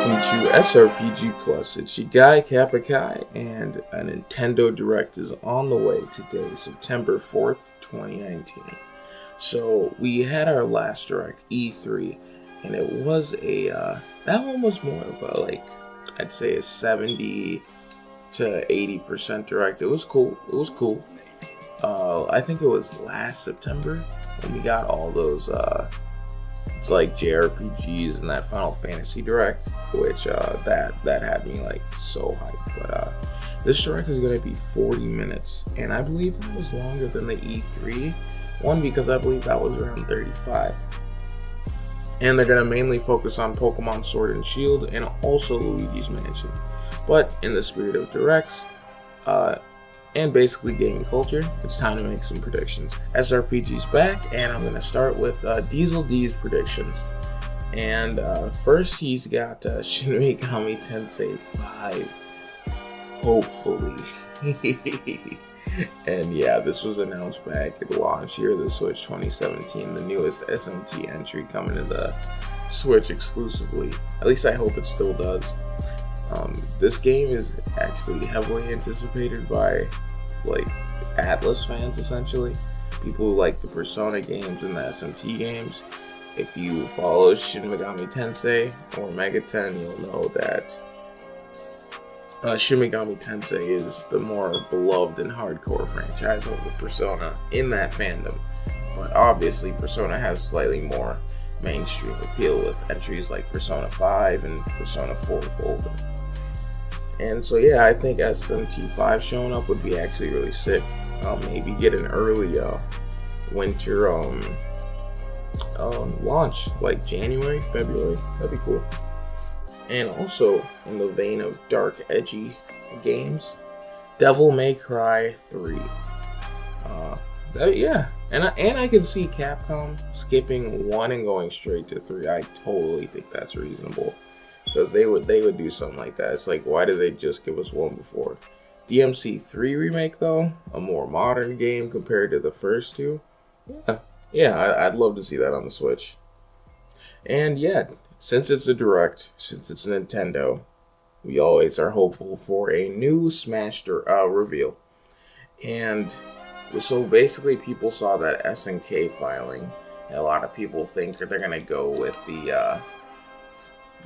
Welcome to SRPG Plus. It's your guy Kappa Kai, and a Nintendo Direct is on the way today, September 4th, 2019. So we had our last Direct, E3, and it was that one was more of a, I'd say a 70 to 80% Direct. It was cool. I think it was last September when we got all those JRPGs and that Final Fantasy Direct, which that had me so hyped. But this Direct is gonna be 40 minutes, and I believe it was longer than the E3 one because I believe that was around 35. And they're gonna mainly focus on Pokemon Sword and Shield and also Luigi's Mansion. But in the spirit of Directs, and basically gaming culture, it's time to make some predictions. SRPG's back, and I'm going to start with Diesel D's predictions. And first, he's got Shin Megami Tensei 5, hopefully. And yeah, this was announced back at launch year of the Switch 2017, the newest SMT entry coming to the Switch exclusively. At least I hope it still does. This game is actually heavily anticipated by Atlas fans, essentially. People who like the Persona games and the SMT games. If you follow Shin Megami Tensei or Mega 10, you'll know that Shin Megami Tensei is the more beloved and hardcore franchise over Persona in that fandom. But obviously Persona has slightly more mainstream appeal with entries like Persona 5 and Persona 4 Golden. And so yeah, I think SMT5 showing up would be actually really sick. Maybe get an early winter launch, like January, February. That'd be cool. And also in the vein of dark, edgy games, Devil May Cry 3. And I can see Capcom skipping 1 and going straight to 3. I totally think that's reasonable. Because they would do something like that. It's like, why did they just give us 1 before? DMC3 remake, though, a more modern game compared to the first 2. Yeah, I'd love to see that on the Switch. And yeah, since it's a Direct, since it's Nintendo, we always are hopeful for a new Smash reveal. And so basically, people saw that SNK filing, and a lot of people think that they're gonna go with the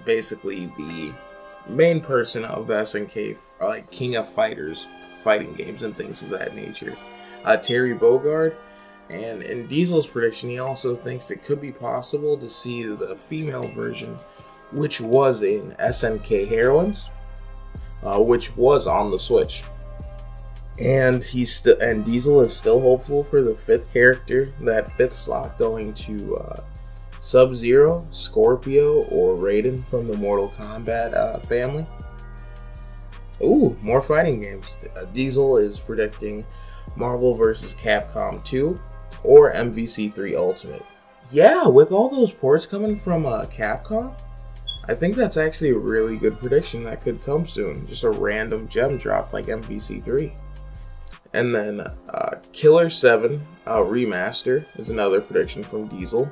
basically the main person of the SNK, King of Fighters fighting games and things of that nature, Terry Bogard. And in Diesel's prediction, he also thinks it could be possible to see the female version, which was in SNK Heroines, which was on the Switch. And Diesel is still hopeful for the 5th character, that 5th slot going to Sub-Zero, Scorpio, or Raiden from the Mortal Kombat family. Ooh, more fighting games. Diesel is predicting Marvel vs. Capcom 2 or MVC3 Ultimate. Yeah, with all those ports coming from Capcom, I think that's actually a really good prediction that could come soon. Just a random gem drop like MVC3. And then Killer 7 Remaster is another prediction from Diesel.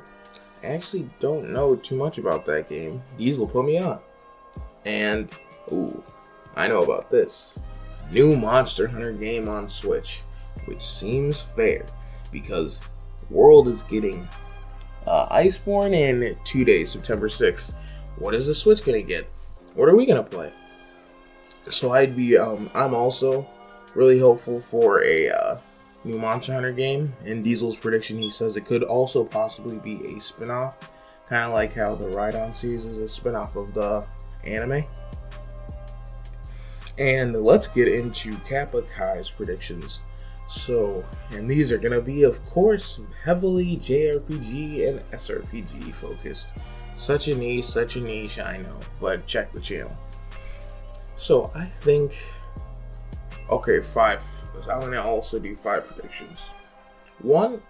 I actually don't know too much about that game. Diesel put me on. And, ooh, I know about this. A new Monster Hunter game on Switch, which seems fair because World is getting Iceborne in 2 days, September 6th. What is the Switch gonna get? What are we gonna play? So I'm also really hopeful for a new Monster Hunter game. In Diesel's prediction, he says it could also possibly be a spin-off, kind of like how the Ride-On series is a spin-off of the anime. And let's get into Kappa Kai's predictions. So, and these are going to be, of course, heavily JRPG and SRPG focused. Such a niche, I know, but check the channel. So, I think, okay, 5. I'm going to also do 5 predictions. 1,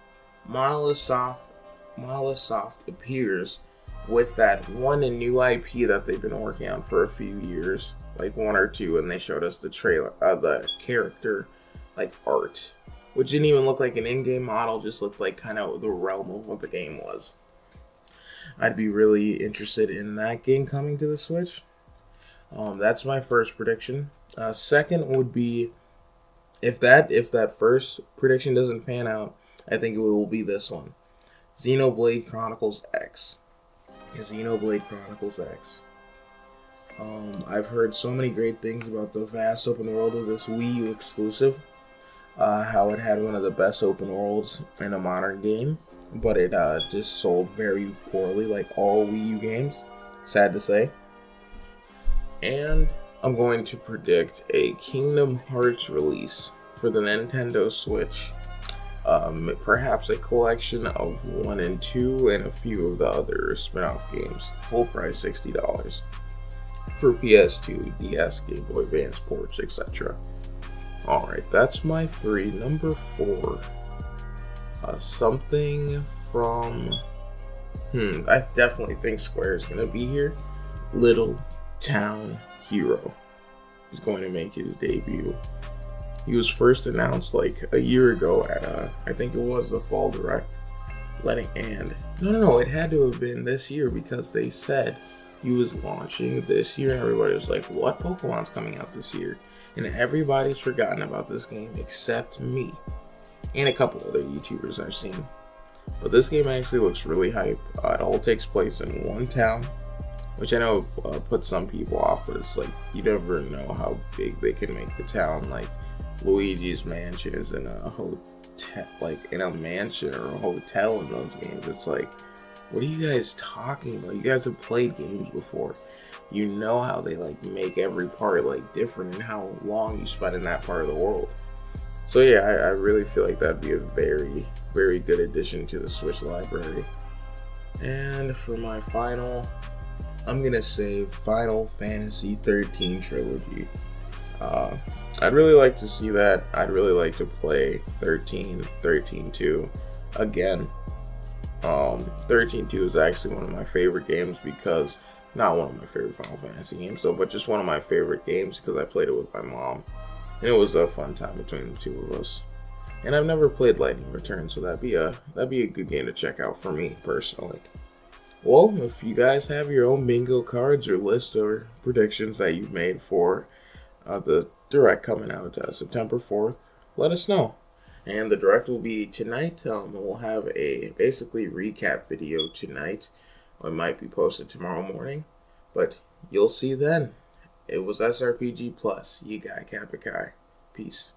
Monolith Soft appears with that one new IP that they've been working on for a few years, like 1 or 2, and they showed us the trailer, the character, art, which didn't even look like an in-game model, just looked like kind of the realm of what the game was. I'd be really interested in that game coming to the Switch. That's my first prediction. Second would be if that first prediction doesn't pan out, I think it will be this one. Xenoblade Chronicles X. Xenoblade Chronicles X. I've heard so many great things about the vast open world of this Wii U exclusive. How it had one of the best open worlds in a modern game, but it just sold very poorly, like all Wii U games. Sad to say. And I'm going to predict a Kingdom Hearts release for the Nintendo Switch. Perhaps a collection of 1 and 2 and a few of the other spin-off games. Full price $60 for PS2, DS, Game Boy Advance ports, etc. Alright, that's my 3. Number 4. Something from... I definitely think Square is going to be here. Little Town Hero is going to make his debut. He was first announced like a year ago at I think it was the Fall Direct. No, it had to have been this year because they said he was launching this year and everybody was like, what Pokemon's coming out this year? And everybody's forgotten about this game except me and a couple other YouTubers I've seen. But this game actually looks really hype. It all takes place in one town, which I know puts some people off, but it's like you never know how big they can make the town. Like Luigi's Mansion is in a hotel, like in a mansion or a hotel in those games. It's like, what are you guys talking about? You guys have played games before. You know how they like make every part like different and how long you spend in that part of the world. So yeah, I really feel like that'd be a very, very good addition to the Switch library. And for my final, I'm gonna say Final Fantasy 13 trilogy. I'd really like to see that. I'd really like to play 13-2 again. 13-2 is actually one of my favorite games because, not one of my favorite Final Fantasy games though, but just one of my favorite games because I played it with my mom. And it was a fun time between the two of us. And I've never played Lightning Return, so that'd be a good game to check out for me personally. Well, if you guys have your own bingo cards or list or predictions that you've made for the Direct coming out September 4th, let us know. And the Direct will be tonight. We'll have a basically recap video tonight. It might be posted tomorrow morning, but you'll see then. It was SRPG Plus. You got Kappa Kai. Peace.